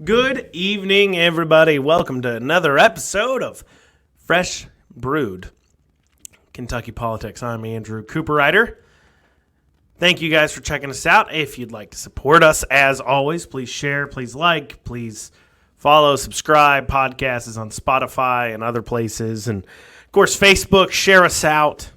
Good evening, everybody. Welcome to another episode of Fresh Brewed Kentucky Politics. I'm Andrew Cooperrider. Thank you guys for checking us out. If you'd like to support us, as always, please share, please like, please follow, subscribe. Podcast is on Spotify and other places. And, of course, Facebook. Share us out.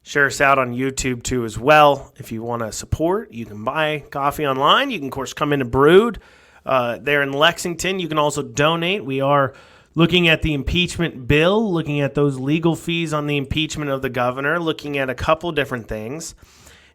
Share us out on YouTube, too, as well. If you want to support, you can buy coffee online. You can, of course, come into Brewed. There in Lexington. You can also donate. We are looking at the impeachment bill, looking at those legal fees on the impeachment of the governor, looking at a couple different things.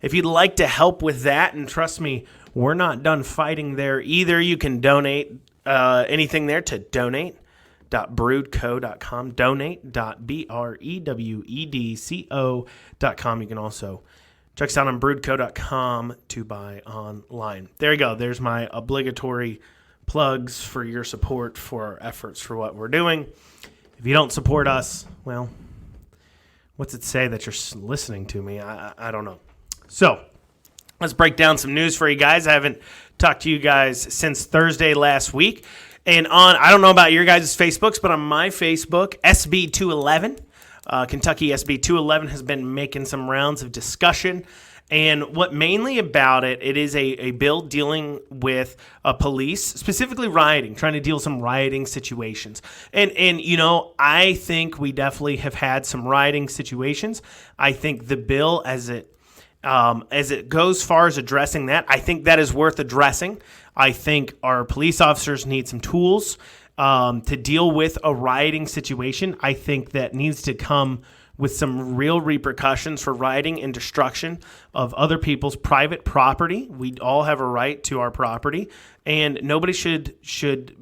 If you'd like to help with that, and trust me, we're not done fighting there either, you can donate anything there to donate.brewedco.com, donate.brewedco.com. You can also check us out on brewedco.com to buy online. There you go. There's my obligatory plugs for your support for our efforts for what we're doing. If you don't support us, well, what's it say that you're listening to me? I don't know. So let's break down some news for you guys. I haven't talked to you guys since Thursday last week. And I don't know about your guys' Facebooks, but on my Facebook, SB 211, Kentucky SB 211 has been making some rounds of discussion. And what mainly about it is a bill dealing with police, specifically rioting, trying to deal with some rioting situations. And you know, I think we definitely have had some rioting situations. I think the bill as it goes far as addressing that, I think that is worth addressing. I think our police officers need some tools to deal with a rioting situation. I think that needs to come with some real repercussions for rioting and destruction of other people's private property. We all have a right to our property, and nobody should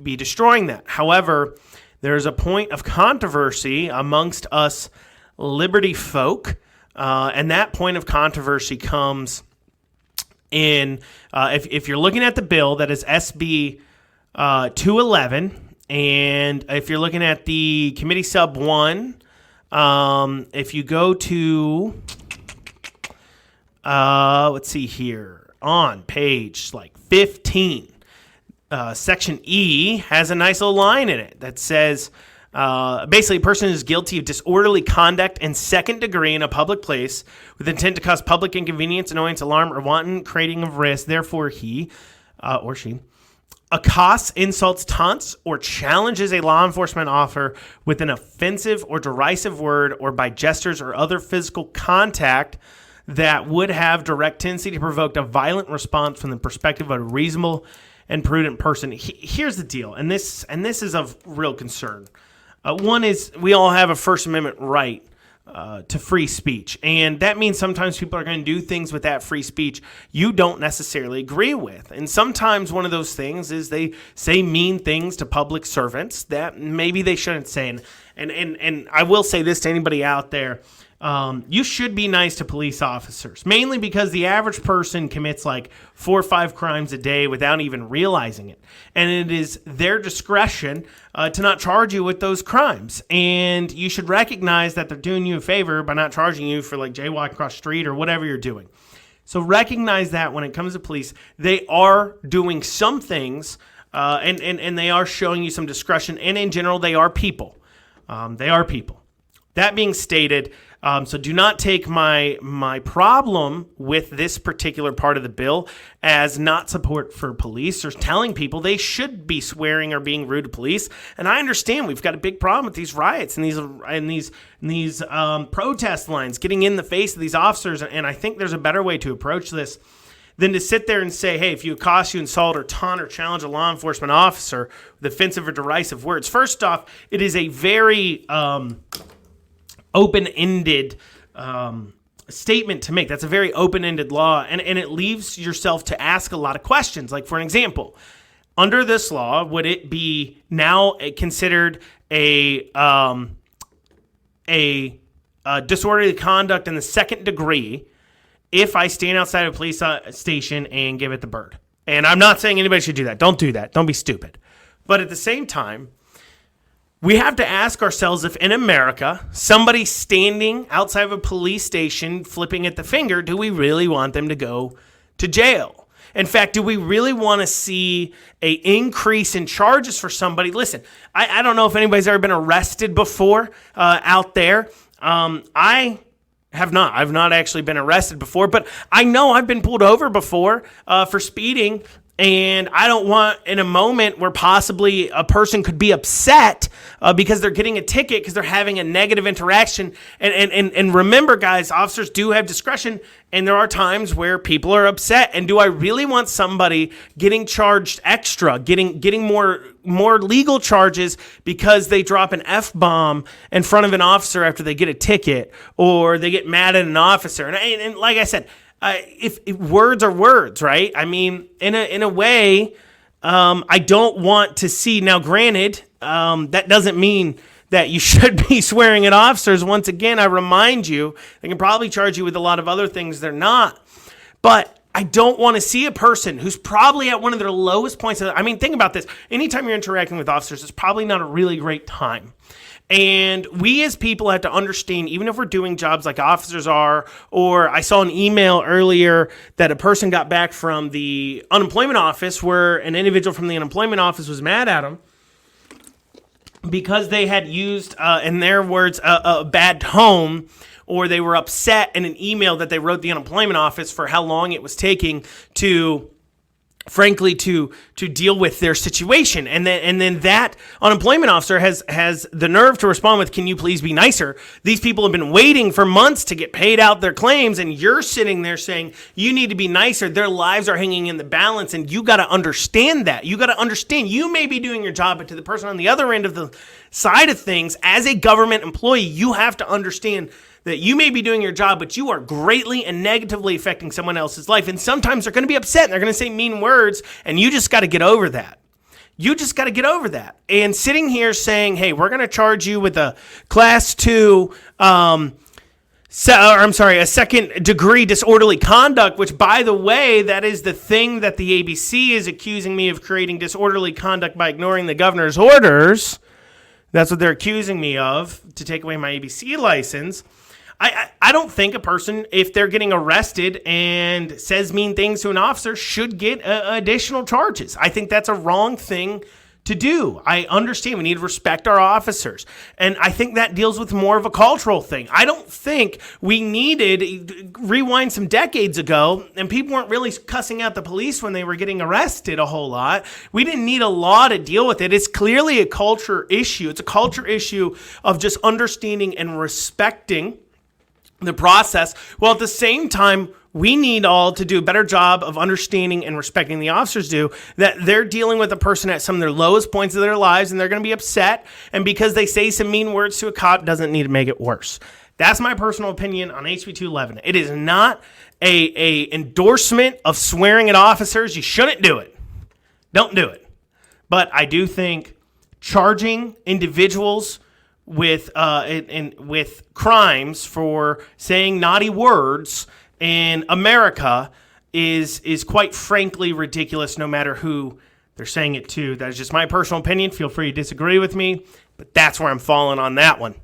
be destroying that. However, there's a point of controversy amongst us liberty folk, and that point of controversy comes in, if you're looking at the bill that is SB 211, and if you're looking at the committee sub 1, if you go to, let's see here, on page 15, section E has a nice little line in it that says, basically, a person is guilty of disorderly conduct in second degree in a public place with intent to cause public inconvenience, annoyance, alarm, or wanton creating of risk. Therefore, he or she accosts, insults, taunts, or challenges a law enforcement officer with an offensive or derisive word or by gestures or other physical contact that would have direct tendency to provoke a violent response from the perspective of a reasonable and prudent person. Here's the deal, and this is of real concern. One is we all have a First Amendment right to free speech, and that means sometimes people are going to do things with that free speech you don't necessarily agree with. And sometimes one of those things is they say mean things to public servants that maybe they shouldn't say. And I will say this to anybody out there. You should be nice to police officers, mainly because the average person commits 4 or 5 crimes a day without even realizing it. And it is their discretion to not charge you with those crimes. And you should recognize that they're doing you a favor by not charging you for jaywalking across the street or whatever you're doing. So recognize that when it comes to police, they are doing some things and they are showing you some discretion. And in general, they are people. They are people. That being stated, so do not take my problem with this particular part of the bill as not support for police or telling people they should be swearing or being rude to police. And I understand we've got a big problem with these riots and these protest lines getting in the face of these officers. And I think there's a better way to approach this than to sit there and say, hey, if you accost, you insult, or taunt, or challenge a law enforcement officer with offensive or derisive words. First off, it is a very open-ended statement to make. That's a very open-ended law, and it leaves yourself to ask a lot of questions. Like, for an example, under this law, would it be now considered a disorderly conduct in the second degree if I stand outside of a police station and give it the bird? And I'm not saying anybody should do that. Don't do that. Don't be stupid. But at the same time, we have to ask ourselves if in America, somebody standing outside of a police station flipping at the finger, do we really want them to go to jail? In fact, do we really want to see a increase in charges for somebody? Listen, I don't know if anybody's ever been arrested before out there. I have not. I've not actually been arrested before, but I know I've been pulled over before for speeding, and I don't want in a moment where possibly a person could be upset because they're getting a ticket because they're having a negative interaction. And remember, guys, officers do have discretion, and there are times where people are upset. And do I really want somebody getting charged extra, getting more legal charges because they drop an F-bomb in front of an officer after they get a ticket, or they get mad at an officer? And like I said, if words are words, right? I mean, in a way, I don't want to see. Now, granted, that doesn't mean that you should be swearing at officers. Once again, I remind you, they can probably charge you with a lot of other things they're not. But I don't want to see a person who's probably at one of their lowest points. I mean, think about this. Anytime you're interacting with officers, it's probably not a really great time. And we as people have to understand, even if we're doing jobs like officers are, or I saw an email earlier that a person got back from the unemployment office where an individual from the unemployment office was mad at them because they had used, in their words, a bad tone, or they were upset in an email that they wrote the unemployment office for how long it was taking to deal with their situation. And then that unemployment officer has the nerve to respond with, "Can you please be nicer? These people have been waiting for months to get paid out their claims, and you're sitting there saying you need to be nicer. Their lives are hanging in the balance, and you got to understand that. You got to understand you may be doing your job, but to the person on the other end of the side of things, as a government employee, you have to understand that you may be doing your job, but you are greatly and negatively affecting someone else's life. And sometimes they're going to be upset and they're going to say mean words, and you just got to get over that. You just got to get over that. And sitting here saying, hey, we're going to charge you with a class 2, a second degree disorderly conduct, which, by the way, that is the thing that the ABC is accusing me of creating, disorderly conduct by ignoring the governor's orders. That's what they're accusing me of, to take away my ABC license. I don't think a person, if they're getting arrested and says mean things to an officer, should get additional charges. I think that's a wrong thing to do. I understand we need to respect our officers. And I think that deals with more of a cultural thing. I don't think we needed, rewind some decades ago, and people weren't really cussing out the police when they were getting arrested a whole lot. We didn't need a law to deal with it. It's clearly a culture issue. It's a culture issue of just understanding and respecting the process, while at the same time, we need all to do a better job of understanding and respecting the officers do, that they're dealing with a person at some of their lowest points of their lives, and they're going to be upset, and because they say some mean words to a cop doesn't need to make it worse. That's my personal opinion on HB 211. It is not a endorsement of swearing at officers. You shouldn't do it. Don't do it. But I do think charging individuals with crimes for saying naughty words in America is quite frankly ridiculous, no matter who they're saying it to. That is just my personal opinion. Feel free to disagree with me, but that's where I'm falling on that one.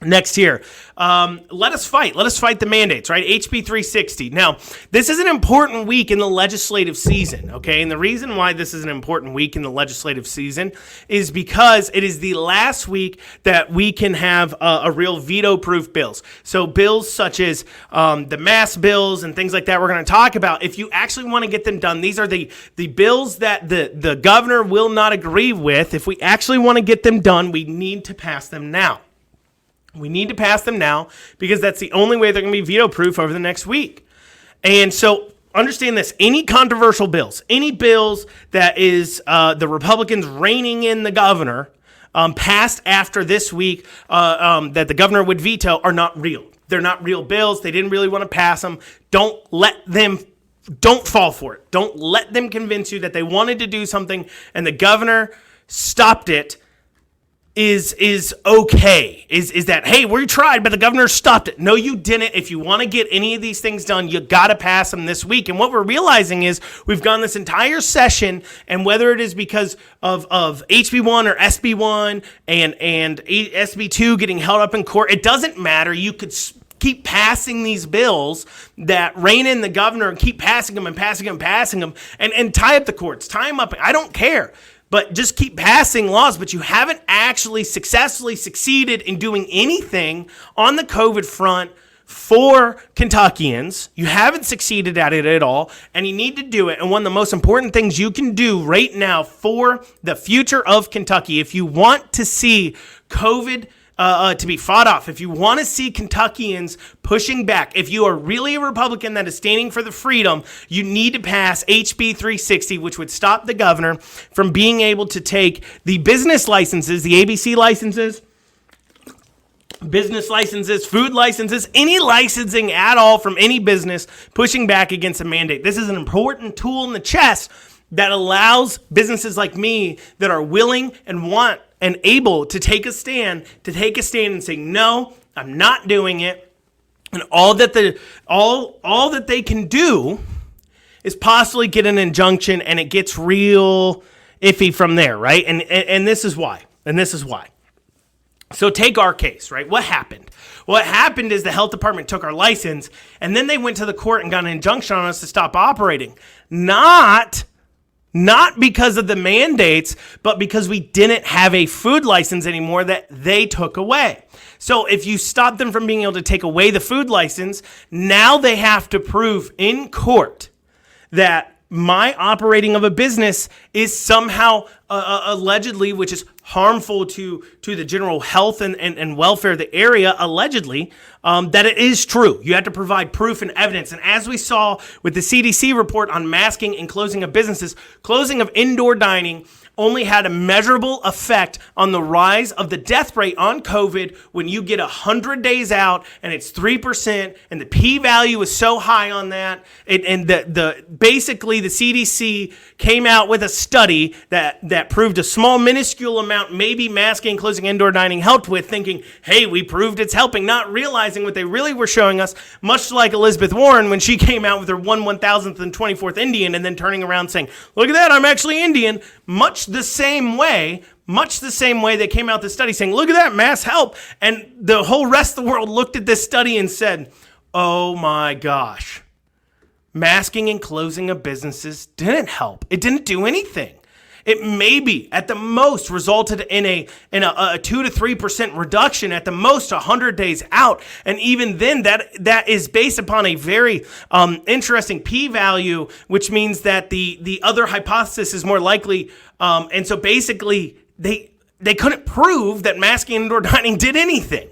Next here, let us fight the mandates, right? HB 360. Now, this is an important week in the legislative season, okay? And the reason why this is an important week in the legislative season is because it is the last week that we can have a real veto-proof bills. So bills such as the mass bills and things like that we're going to talk about. If you actually want to get them done, these are the bills that the governor will not agree with. If we actually want to get them done, we need to pass them now. We need to pass them now because that's the only way they're going to be veto-proof over the next week. And so understand this. Any controversial bills, any bills that is the Republicans reining in the governor passed after this week that the governor would veto are not real. They're not real bills. They didn't really want to pass them. Don't fall for it. Don't let them convince you that they wanted to do something and the governor stopped it. Is okay. Is that, hey, we tried, but the governor stopped it. No, you didn't. If you want to get any of these things done, you got to pass them this week. And what we're realizing is we've gone this entire session, and whether it is because of HB1 or SB1 and SB2 getting held up in court, it doesn't matter. You could keep passing these bills that rein in the governor and keep passing them and passing them and passing them and tie up the courts, tie them up. I don't care. But just keep passing laws, but you haven't actually successfully succeeded in doing anything on the COVID front for Kentuckians. You haven't succeeded at it at all, and you need to do it. And one of the most important things you can do right now for the future of Kentucky, if you want to see COVID to be fought off, if you want to see Kentuckians pushing back, if you are really a Republican that is standing for the freedom, you need to pass HB 360, which would stop the governor from being able to take the business licenses, the ABC licenses, business licenses, food licenses, any licensing at all from any business, pushing back against a mandate. This is an important tool in the chest that allows businesses like me that are willing and want and able to take a stand and say, no, I'm not doing it. And all that they can do is possibly get an injunction, and it gets real iffy from there, right? And this is why. So take our case, right? What happened? What happened is the health department took our license, and then they went to the court and got an injunction on us to stop operating. Not because of the mandates, but because we didn't have a food license anymore that they took away. So if you stop them from being able to take away the food license, now they have to prove in court that my operating of a business is somehow allegedly, which is harmful to the general health and welfare of the area, allegedly, that it is true. You have to provide proof and evidence. And as we saw with the CDC report on masking and closing of businesses, closing of indoor dining only had a measurable effect on the rise of the death rate on COVID when you get 100 days out and it's 3%, and the p-value is so high on that. Basically the CDC came out with a study that proved a small minuscule amount maybe masking and closing indoor dining helped with, thinking, hey, we proved it's helping, not realizing what they really were showing us, much like Elizabeth Warren when she came out with her 1/1000th and 24th Indian and then turning around saying, look at that, I'm actually Indian. Much the same way they came out this study saying, look at that, mass help. And the whole rest of the world looked at this study and said, oh my gosh, masking and closing of businesses didn't help. It didn't do anything. It maybe at the most resulted in a 2 to 3% reduction, at the most 100 days out. And even then that is based upon a very interesting p-value, which means that the other hypothesis is more likely. And so basically they couldn't prove that masking and indoor dining did anything.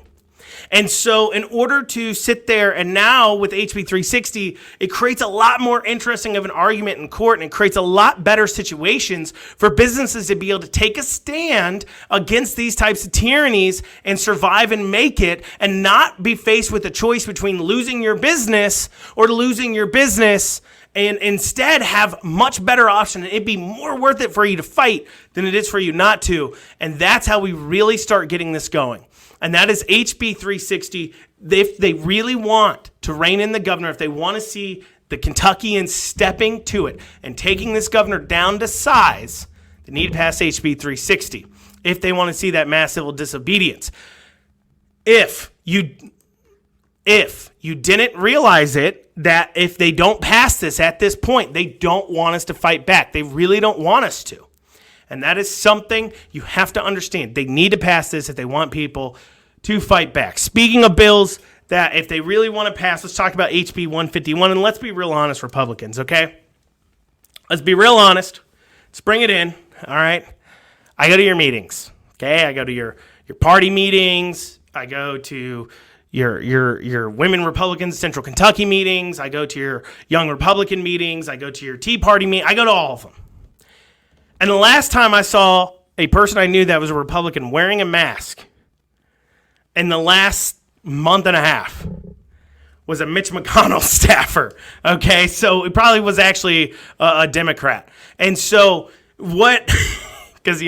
And so in order to sit there, and now with HB 360, it creates a lot more interesting of an argument in court, and it creates a lot better situations for businesses to be able to take a stand against these types of tyrannies and survive and make it, and not be faced with a choice between losing your business or losing your business, and instead have much better option. And it'd be more worth it for you to fight than it is for you not to. And that's how we really start getting this going. And that is HB 360. If they really want to rein in the governor, if they want to see the Kentuckians stepping to it and taking this governor down to size, they need to pass HB 360 if they want to see that mass civil disobedience. If you didn't realize it, that if they don't pass this at this point, they don't want us to fight back. They really don't want us to. And that is something you have to understand. They need to pass this if they want people to fight back. Speaking of bills that if they really want to pass, let's talk about HB 151. And let's be real honest, Republicans, okay? Let's be real honest. Let's bring it in, all right? I go to your meetings, okay? I go to your party meetings. I go to your Women Republicans Central Kentucky meetings. I go to your Young Republican meetings. I go to your Tea Party meetings. I go to all of them. And the last time I saw a person I knew that was a Republican wearing a mask in the last month and a half was a Mitch McConnell staffer. Okay, so it probably was actually a Democrat. And so what, because,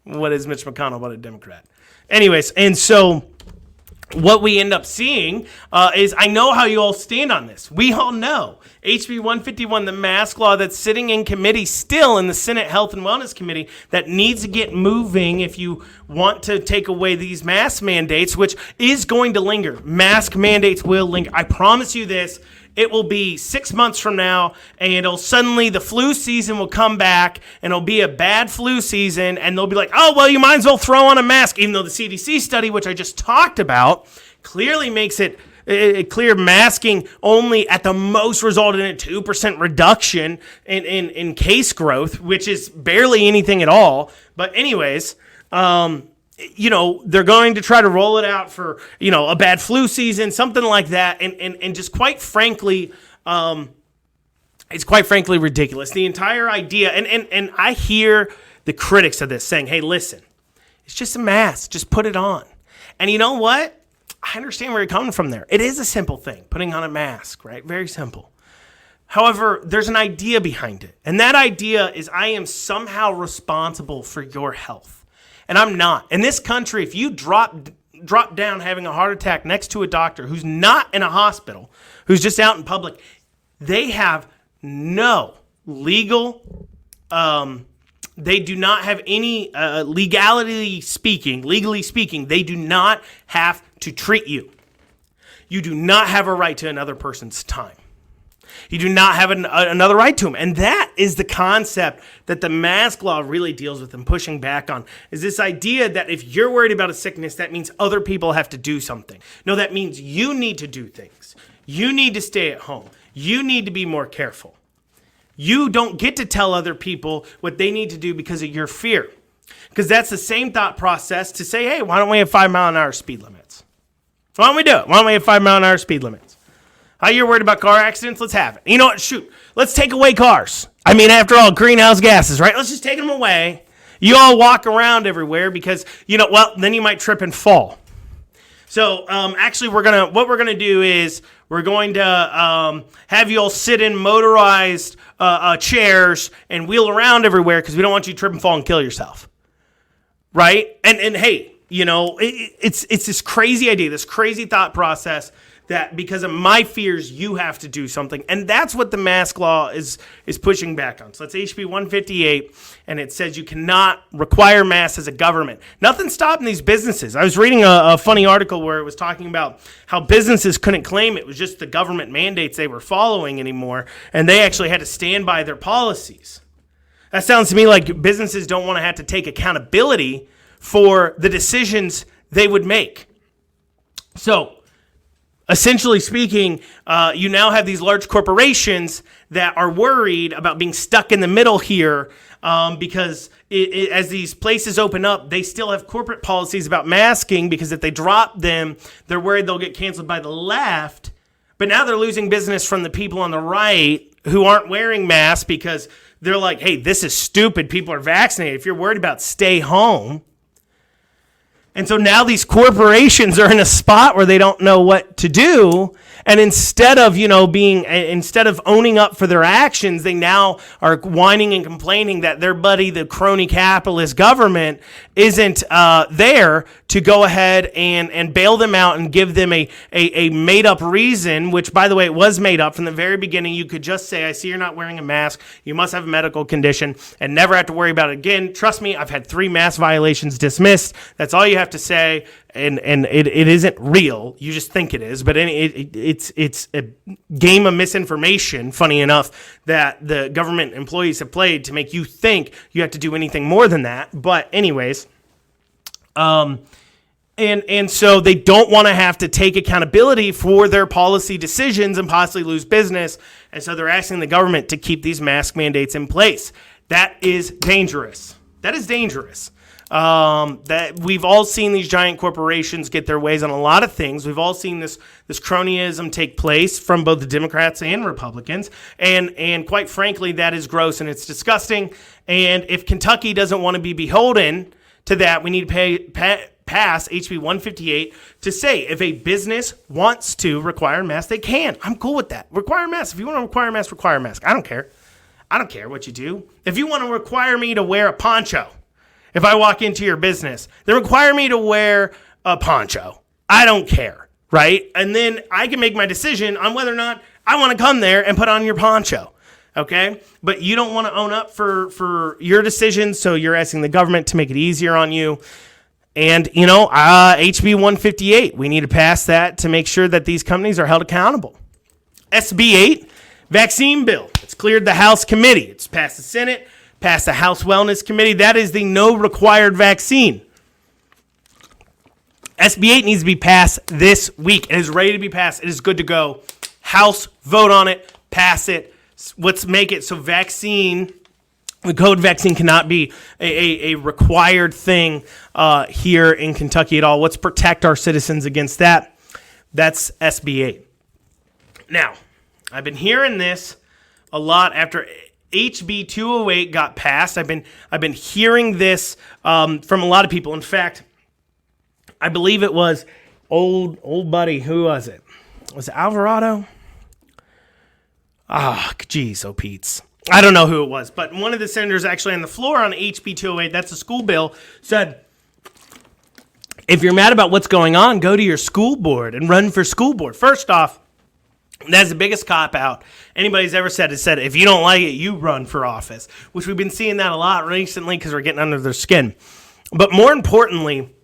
what is Mitch McConnell but a Democrat? Anyways, and so what we end up seeing is, I know how you all stand on this. We all know HB 151, the mask law that's sitting in committee still in the Senate Health and Wellness Committee, that needs to get moving if you want to take away these mask mandates, which is going to linger. Mask mandates will linger. I promise you this. It will be 6 months from now, and it'll suddenly, the flu season will come back, and it'll be a bad flu season, and they'll be like, oh, well, you might as well throw on a mask, even though the CDC study, which I just talked about, clearly makes it clear masking only at the most resulted in a 2% reduction in case growth, which is barely anything at all. But anyways, they're going to try to roll it out for, a bad flu season, something like that. And just quite frankly, it's quite frankly ridiculous. The entire idea, and I hear the critics of this saying, hey, listen, it's just a mask. Just put it on. And you know what? I understand where you're coming from there. It is a simple thing, putting on a mask, right? Very simple. However, there's an idea behind it. And that idea is I am somehow responsible for your health. And I'm not. In this country, if you drop down having a heart attack next to a doctor who's not in a hospital, who's just out in public, they have no legal, they do not have any, legally speaking, they do not have to treat you. You do not have a right to another person's time. You do not have another right to them. And that is the concept that the mask law really deals with and pushing back on, is this idea that if you're worried about a sickness, that means other people have to do something. No, that means you need to do things. You need to stay at home. You need to be more careful. You don't get to tell other people what they need to do because of your fear. Because that's the same thought process to say, hey, why don't we have 5-mile-an-hour speed limits? Why don't we do it? Why don't we have 5-mile-an-hour speed limits? How you're worried about car accidents? Let's have it. You know what? Shoot. Let's take away cars. I mean, after all, greenhouse gases, right? Let's just take them away. You all walk around everywhere because, then you might trip and fall. So actually, what we're gonna do is we're going to have you all sit in motorized chairs and wheel around everywhere because we don't want you to trip and fall and kill yourself, right? And hey, it's this crazy idea, this crazy thought process that because of my fears, you have to do something. And that's what the mask law is pushing back on. So it's HB 158, and it says you cannot require masks as a government. Nothing's stopping these businesses. I was reading a funny article where it was talking about how businesses couldn't claim it was just the government mandates they were following anymore, and they actually had to stand by their policies. That sounds to me like businesses don't want to have to take accountability for the decisions they would make. So, essentially speaking, you now have these large corporations that are worried about being stuck in the middle here because as these places open up, they still have corporate policies about masking because if they drop them, they're worried they'll get canceled by the left. But now they're losing business from the people on the right who aren't wearing masks because they're like, hey, this is stupid. People are vaccinated. If you're worried about stay home. And so now these corporations are in a spot where they don't know what to do. And instead of, instead of owning up for their actions, they now are whining and complaining that their buddy, the crony capitalist government, isn't there to go ahead and bail them out and give them a made-up reason, which, by the way, it was made up from the very beginning. You could just say, I see you're not wearing a mask. You must have a medical condition and never have to worry about it again. Trust me, I've had 3 mask violations dismissed. That's all you have to say. And it isn't real. You just think it is. But it's a game of misinformation, funny enough, that the government employees have played to make you think you have to do anything more than that. But anyways, and so they don't want to have to take accountability for their policy decisions and possibly lose business. And so they're asking the government to keep these mask mandates in place. That is dangerous. That is dangerous. That we've all seen these giant corporations get their ways on a lot of things. We've all seen this cronyism take place from both the Democrats and Republicans. And quite frankly, that is gross and it's disgusting. And if Kentucky doesn't want to be beholden to that, we need to pass HB 158 to say if a business wants to require masks, they can. I'm cool with that. Require masks. If you want to require masks, require a mask. I don't care. I don't care what you do. If you want to require me to wear a poncho, if I walk into your business, then require me to wear a poncho. I don't care, right? And then I can make my decision on whether or not I want to come there and put on your poncho, okay? But you don't want to own up for your decisions, so you're asking the government to make it easier on you. And, HB 158, we need to pass that to make sure that these companies are held accountable. SB 8, vaccine bill. It's cleared the House committee. It's passed the Senate, passed the House Wellness Committee. That is the no required vaccine. SB 8 needs to be passed this week. It is ready to be passed. It is good to go. House, vote on it, pass it. Let's make it so the COVID vaccine cannot be a required thing here in Kentucky at all. Let's protect our citizens against that. That's SB 8. Now, I've been hearing this a lot after HB 208 got passed. I've been hearing this from a lot of people. In fact, I believe it was old buddy. Who was it? Was it Alvarado? Geez, Pete's. I don't know who it was, but one of the senators actually on the floor on HB 208, that's a school bill, said, if you're mad about what's going on, go to your school board and run for school board. First off, that's the biggest cop-out anybody's ever said. Is said, if you don't like it, you run for office, which we've been seeing that a lot recently because we're getting under their skin. But more importantly,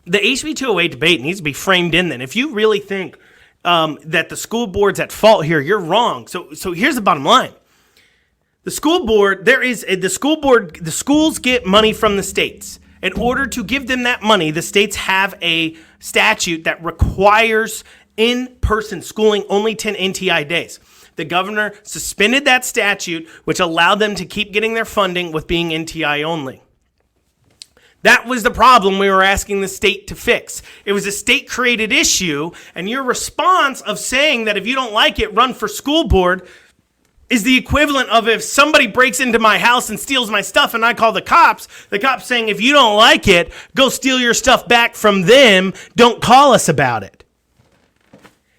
the HB 208 debate needs to be framed in then. If you really think that the school board's at fault here, you're wrong. So here's the bottom line. The school board, the schools get money from the states. In order to give them that money, the states have a statute that requires in-person schooling only 10 NTI days. The governor suspended that statute, which allowed them to keep getting their funding with being NTI only. That was the problem we were asking the state to fix. It was a state-created issue, and your response of saying that if you don't like it, run for school board is the equivalent of if somebody breaks into my house and steals my stuff and I call the cops saying, if you don't like it, go steal your stuff back from them, don't call us about it.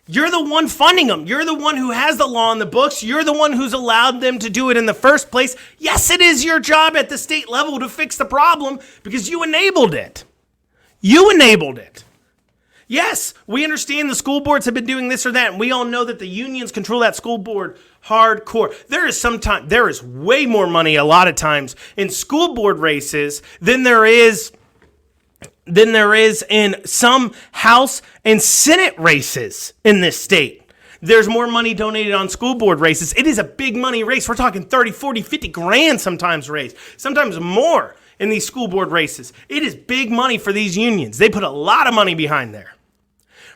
You're the one funding them. You're the one who has the law in the books. You're the one who's allowed them to do it in the first place. Yes, it is your job at the state level to fix the problem because you enabled it. You enabled it. Yes, we understand the school boards have been doing this or that, and we all know that the unions control that school board hardcore. There is way more money a lot of times in school board races than there is in some House and Senate races in this state. There's more money donated on school board races. It is a big money race. We're talking 30, 40, 50 grand sometimes raised, sometimes more in these school board races. It is big money for these unions. They put a lot of money behind there,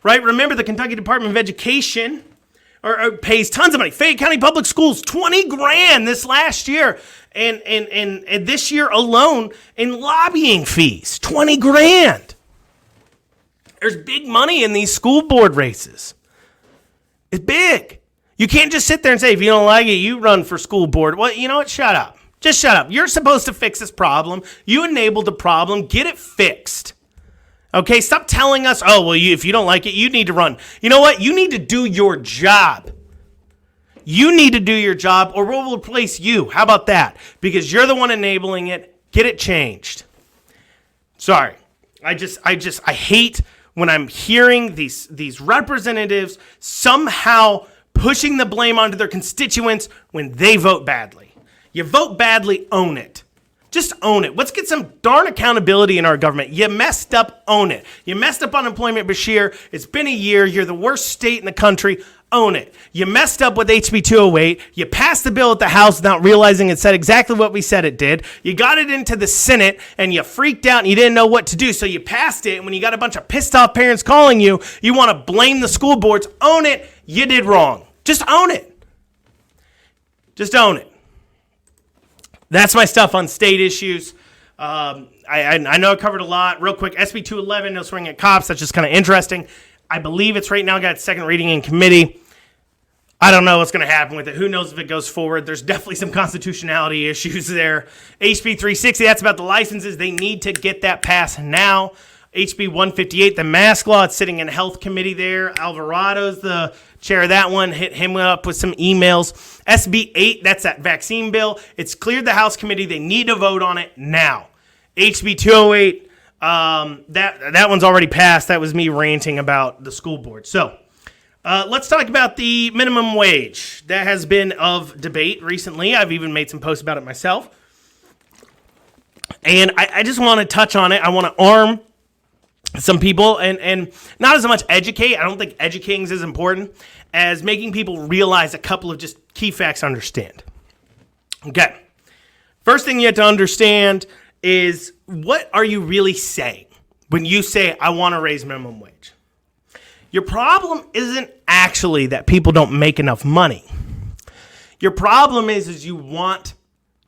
right? Remember the Kentucky Department of Education or pays tons of money. Fayette County Public Schools, 20 grand this last year. And this year alone in lobbying fees, 20 grand. There's big money in these school board races. It's big. You can't just sit there and say, if you don't like it, you run for school board. Well, you know what? Shut up. Just shut up. You're supposed to fix this problem. You enabled the problem. Get it fixed. Okay? Stop telling us, if you don't like it, you need to run. You know what? You need to do your job. You need to do your job or we'll replace you. How about that? Because you're the one enabling it. Get it changed. Sorry. I hate when I'm hearing these representatives somehow pushing the blame onto their constituents when they vote badly. You vote badly, own it. Just own it. Let's get some darn accountability in our government. You messed up, own it. You messed up on employment, Bashir. It's been a year. You're the worst state in the country. Own it. You messed up with HB 208. You passed the bill at the House without realizing it said exactly what we said it did. You got it into the Senate and you freaked out and you didn't know what to do. So you passed it. And when you got a bunch of pissed off parents calling you, you want to blame the school boards. Own it. You did wrong. Just own it. Just own it. That's my stuff on state issues. I know I covered a lot. Real quick, SB 211, no swinging at cops. That's just kind of interesting. I believe it's right now got its second reading in committee. I don't know what's going to happen with it. Who knows if it goes forward. There's definitely some constitutionality issues there. HB 360, that's about the licenses. They need to get that passed now. HB 158, the mask law, it's sitting in health committee there. Alvarado's the chair of that one. Hit him up with some emails. SB 8, that's that vaccine bill. It's cleared the House committee. They need to vote on it now. HB 208, That one's already passed. That was me ranting about the school board. So let's talk about the minimum wage. That has been of debate recently. I've even made some posts about it myself. And I just want to touch on it. I want to arm some people and not as much educate. I don't think educating is as important as making people realize a couple of just key facts to understand. Okay. First thing you have to understand is, what are you really saying when you say, I want to raise minimum wage? Your problem isn't actually that people don't make enough money. Your problem is you want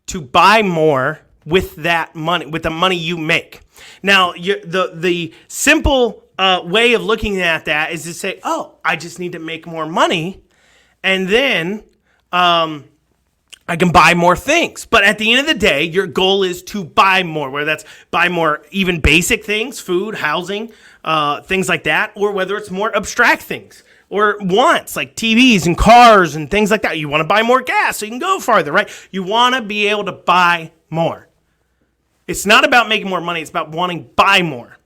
to buy more with that money, with the money you make. Now, the simple way of looking at that is to say, oh, I just need to make more money, and then I can buy more things. But at the end of the day, your goal is to buy more, whether that's buy more even basic things, food, housing, things like that, or whether it's more abstract things or wants like TVs and cars and things like that. You want to buy more gas so you can go farther, right? You want to be able to buy more. It's not about making more money. It's about wanting to buy more.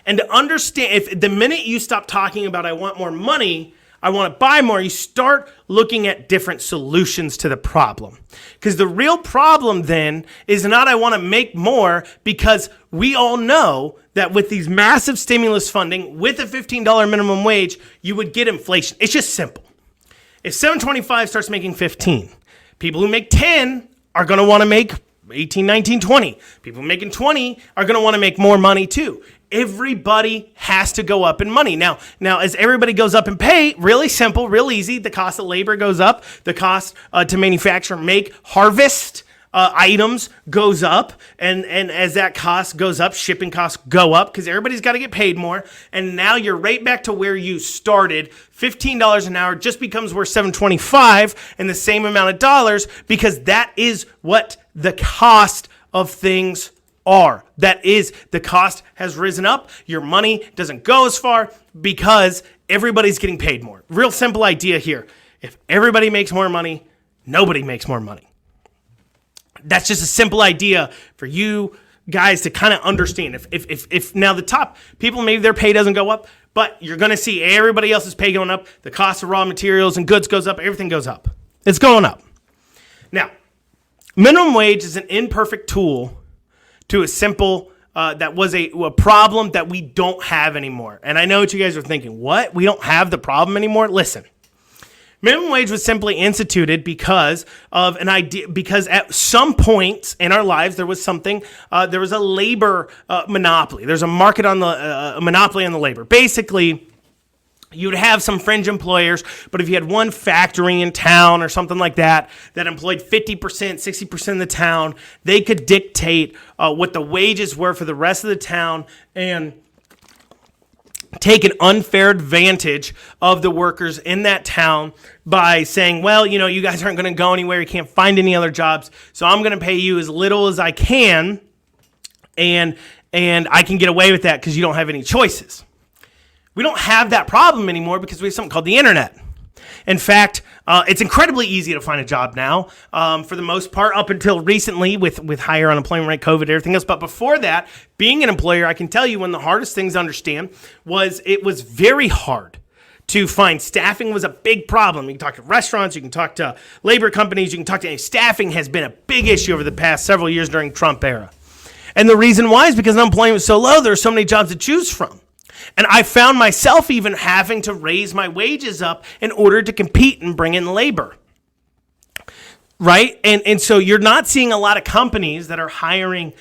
And to understand, if the minute you stop talking about I want more money, I want to buy more, you start looking at different solutions to the problem. Because the real problem then is not I want to make more, because we all know that with these massive stimulus funding, with a $15 minimum wage, you would get inflation. It's just simple. If 725 starts making 15, people who make 10 are going to want to make 18, 19, 20. People making 20 are going to want to make more money too. Everybody has to go up in money. Now, as everybody goes up in pay, really simple, real easy. The cost of labor goes up. The cost to manufacture, make, harvest items goes up. And as that cost goes up, shipping costs go up because everybody's got to get paid more. And now you're right back to where you started. $15 an hour just becomes worth $7.25 and the same amount of dollars, because that is what the cost of things are. That is, the cost has risen up. Your money doesn't go as far because everybody's getting paid more. Real simple idea here. If everybody makes more money, nobody makes more money. That's just a simple idea for you guys to kind of understand. If now the top people, maybe their pay doesn't go up, but you're going to see everybody else's pay going up. The cost of raw materials and goods goes up. Everything goes up. It's going up. Now, minimum wage is an imperfect tool to a simple, that was a problem that we don't have anymore. And I know what you guys are thinking. What? We don't have the problem anymore? Listen. Minimum wage was simply instituted because of an idea, because at some point in our lives, there was something, there was a labor monopoly. There's a market on the, monopoly on the labor. Basically, you'd have some fringe employers, but if you had one factory in town or something like that that employed 50%, 60% of the town, they could dictate what the wages were for the rest of the town and take an unfair advantage of the workers in that town by saying, well, you guys aren't going to go anywhere. You can't find any other jobs. So I'm going to pay you as little as I can. And I can get away with that because you don't have any choices. We don't have that problem anymore because we have something called the internet. In fact, it's incredibly easy to find a job now, for the most part, up until recently with higher unemployment rate, COVID, everything else. But before that, being an employer, I can tell you one of the hardest things to understand was it was very hard to find. Staffing was a big problem. You can talk to restaurants, you can talk to labor companies, you can talk to staffing has been a big issue over the past several years during Trump era. And the reason why is because unemployment was so low, there are so many jobs to choose from. And I found myself even having to raise my wages up in order to compete and bring in labor. Right? And so you're not seeing a lot of companies that are hiring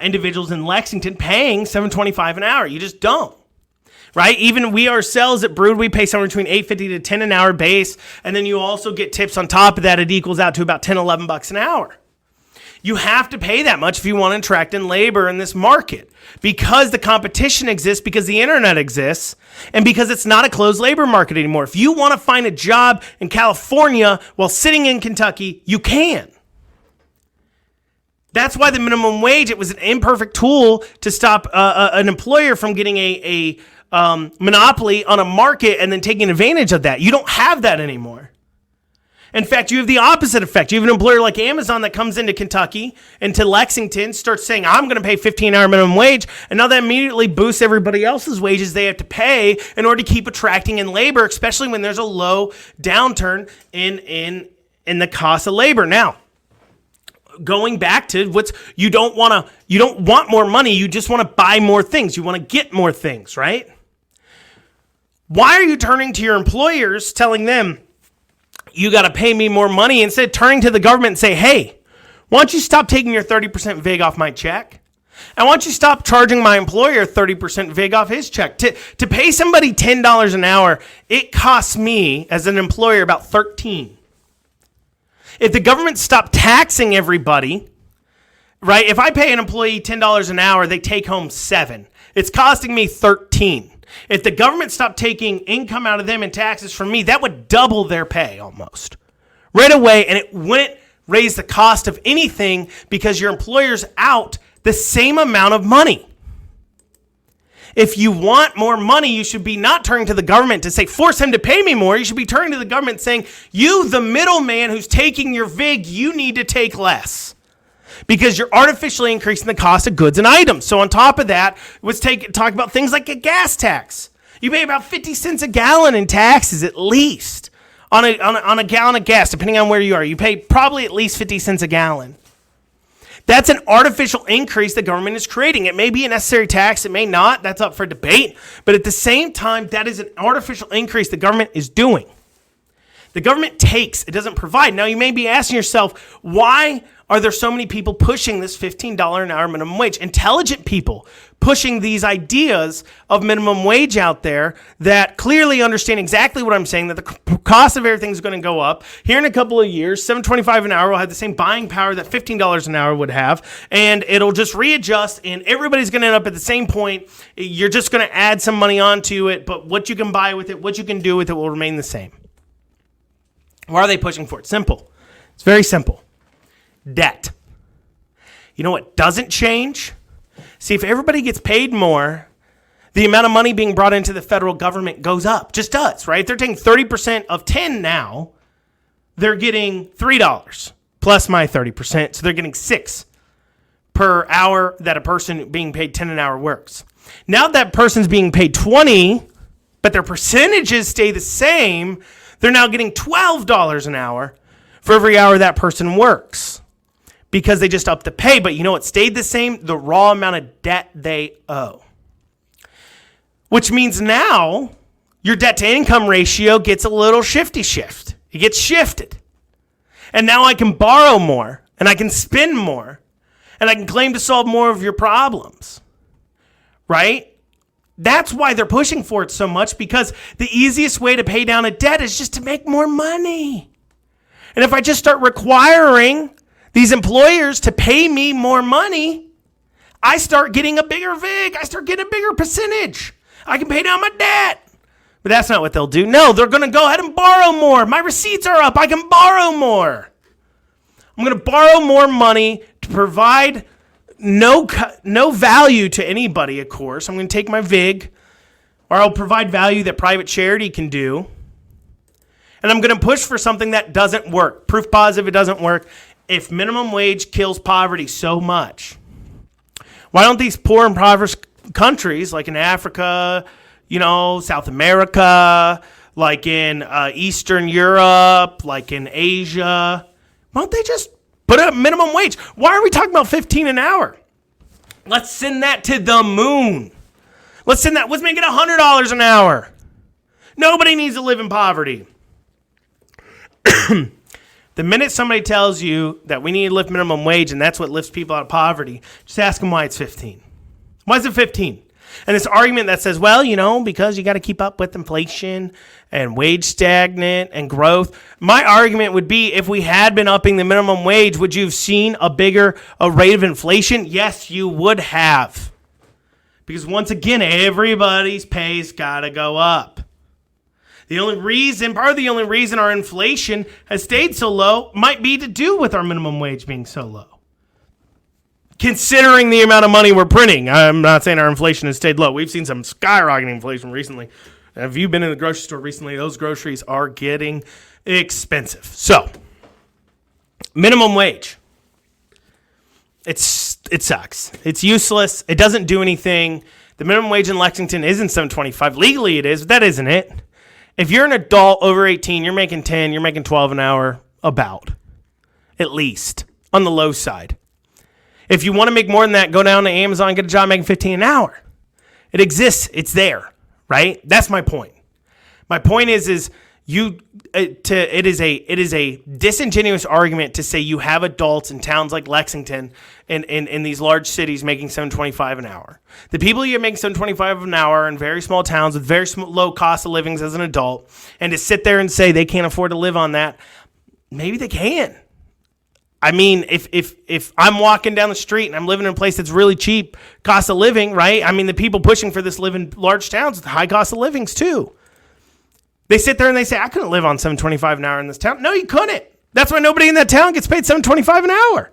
individuals in Lexington paying $7.25 an hour. You just don't. Right? Even we ourselves at Brood, we pay somewhere between $8.50 to $10 an hour base. And then you also get tips on top of that. It equals out to about $10, $11 an hour. You have to pay that much if you want to attract in labor in this market, because the competition exists, because the internet exists, and because it's not a closed labor market anymore. If you want to find a job in California while sitting in Kentucky, you can. That's why the minimum wage, it was an imperfect tool to stop an employer from getting a monopoly on a market and then taking advantage of that. You don't have that anymore. In fact, you have the opposite effect. You have an employer like Amazon that comes into Kentucky, into Lexington, starts saying, I'm going to pay $15 minimum wage. And now that immediately boosts everybody else's wages they have to pay in order to keep attracting in labor, especially when there's a low downturn in the cost of labor. Now, going back to you don't want more money. You just want to buy more things. You want to get more things, right? Why are you turning to your employers telling them, you got to pay me more money, instead of turning to the government and say, hey, why don't you stop taking your 30% VIG off my check? And why don't you stop charging my employer 30% VIG off his check? To pay somebody $10 an hour, it costs me as an employer about $13. If the government stopped taxing everybody, right? If I pay an employee $10 an hour, they take home $7. It's costing me $13. If the government stopped taking income out of them and taxes from me, that would double their pay almost right away. And it wouldn't raise the cost of anything because your employer's out the same amount of money. If you want more money, you should be not turning to the government to say, force him to pay me more. You should be turning to the government saying, you, the middleman who's taking your VIG, you need to take less. Because you're artificially increasing the cost of goods and items. So on top of that, let's talk about things like a gas tax. You pay about 50 cents a gallon in taxes at least on a gallon of gas, depending on where you are. You pay probably at least 50 cents a gallon. That's an artificial increase the government is creating. It may be a necessary tax. It may not. That's up for debate. But at the same time, that is an artificial increase the government is doing. The government takes, it doesn't provide. Now, you may be asking yourself, why are there so many people pushing this $15 an hour minimum wage? Intelligent people pushing these ideas of minimum wage out there that clearly understand exactly what I'm saying, that the cost of everything is going to go up. Here in a couple of years, $7.25 an hour will have the same buying power that $15 an hour would have, and it'll just readjust, and everybody's going to end up at the same point. You're just going to add some money onto it, but what you can buy with it, what you can do with it will remain the same. Why are they pushing for it? Simple. It's very simple. Debt. You know what doesn't change? See, if everybody gets paid more, the amount of money being brought into the federal government goes up. Just does, right? They're taking 30% of 10 now. They're getting $3 plus my 30%. So they're getting $6 per hour that a person being paid 10 an hour works. Now that person's being paid 20, but their percentages stay the same, they're now getting $12 an hour for every hour that person works because they just upped the pay. But you know what stayed the same? The raw amount of debt they owe. Which means now your debt to income ratio gets a little shift. It gets shifted. And now I can borrow more and I can spend more and I can claim to solve more of your problems. Right? That's why they're pushing for it so much, because the easiest way to pay down a debt is just to make more money. And if I just start requiring these employers to pay me more money, I start getting a bigger VIG. I start getting a bigger percentage. I can pay down my debt. But that's not what they'll do. No, they're going to go ahead and borrow more. My receipts are up. I can borrow more. I'm going to borrow more money to provide no value to anybody, of course. I'm going to take my VIG, or I'll provide value that private charity can do. And I'm going to push for something that doesn't work. Proof positive it doesn't work. If minimum wage kills poverty so much, why don't these poor and impoverished countries like in Africa, South America, like in Eastern Europe, like in Asia, why don't they just put up minimum wage? Why are we talking about 15 an hour? Let's send that to the moon. Let's make it $100 an hour. Nobody needs to live in poverty. The minute somebody tells you that we need to lift minimum wage and that's what lifts people out of poverty, just ask them why it's 15. Why is it 15? And this argument that says, well, because you got to keep up with inflation and wage stagnant and growth. My argument would be, if we had been upping the minimum wage, would you have seen a bigger rate of inflation? Yes, you would have. Because once again, everybody's pay's got to go up. Part of the only reason our inflation has stayed so low might be to do with our minimum wage being so low. Considering the amount of money we're printing, I'm not saying our inflation has stayed low. We've seen some skyrocketing inflation recently. Have you been in the grocery store recently? Those groceries are getting expensive. So, minimum wage. It sucks. It's useless. It doesn't do anything. The minimum wage in Lexington isn't $7.25. Legally it is, but that isn't it. If you're an adult over 18, you're making 10, you're making 12 an hour, about. At least. On the low side. If you want to make more than that, go down to Amazon and get a job making 15 an hour. It exists. It's there. Right? That's my point. My point is it is a disingenuous argument to say you have adults in towns like Lexington and in these large cities making $7.25 an hour. The people you make $7.25 an hour in very small towns with very low cost of livings as an adult, and to sit there and say they can't afford to live on that, maybe they can. I mean, if I'm walking down the street and I'm living in a place that's really cheap cost of living, right? I mean, the people pushing for this live in large towns with high cost of livings too. They sit there and they say, I couldn't live on $7.25 an hour in this town. No, you couldn't. That's why nobody in that town gets paid $7.25 an hour.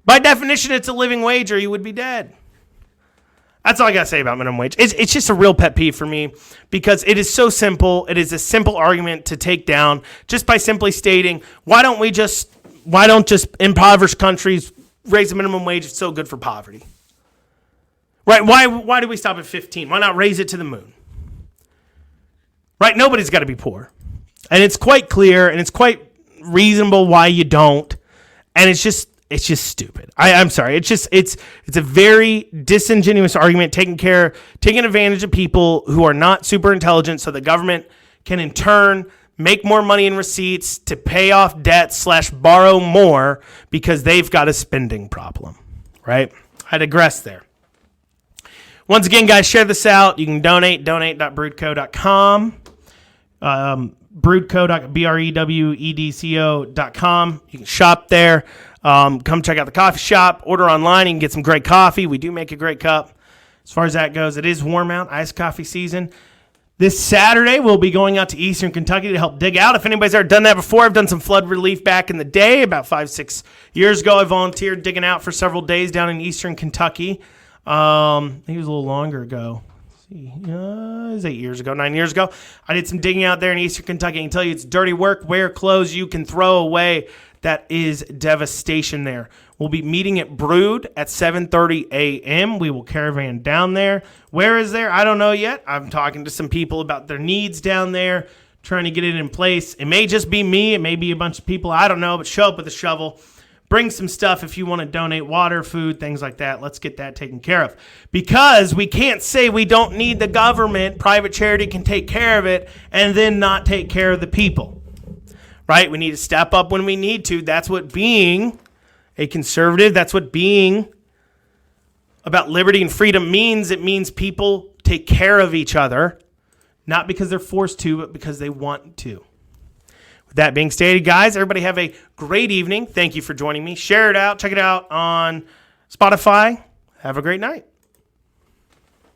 By definition, it's a living wage or you would be dead. That's all I got to say about minimum wage. It's just a real pet peeve for me because it is so simple. It is a simple argument to take down just by simply stating, why don't just impoverished countries raise the minimum wage? It's so good for poverty. Right? Why do we stop at 15? Why not raise it to the moon? Right? Nobody's got to be poor. And it's quite clear and it's quite reasonable why you don't. And it's just stupid. I'm sorry. It's a very disingenuous argument taking advantage of people who are not super intelligent so the government can in turn make more money in receipts to pay off debt / borrow more because they've got a spending problem. Right? I digress there. Once again, guys, share this out. You can donate.broodco.com. Brewedco.com. You can shop there. Come check out the coffee shop. Order online. You can get some great coffee. We do make a great cup. As far as that goes, it is warm out, iced coffee season. This Saturday, we'll be going out to Eastern Kentucky to help dig out. If anybody's ever done that before, I've done some flood relief back in the day. About 5-6 years ago, I volunteered digging out for several days down in Eastern Kentucky. I think it was a little longer ago. It was 9 years ago. I did some digging out there in Eastern Kentucky. I can tell you it's dirty work. Wear clothes you can throw away. That is devastation there. We'll be meeting at Brewed at 7:30 a.m. We will caravan down there. Where is there? I don't know yet. I'm talking to some people about their needs down there, trying to get it in place. It may just be me. It may be a bunch of people. I don't know, but show up with a shovel. Bring some stuff if you want to donate water, food, things like that. Let's get that taken care of. Because we can't say we don't need the government. Private charity can take care of it and then not take care of the people. Right? We need to step up when we need to. That's what being a conservative, that's what being about liberty and freedom means. It means people take care of each other, not because they're forced to, but because they want to. That being stated, guys, everybody have a great evening. Thank you for joining me. Share it out. Check it out on Spotify. Have a great night.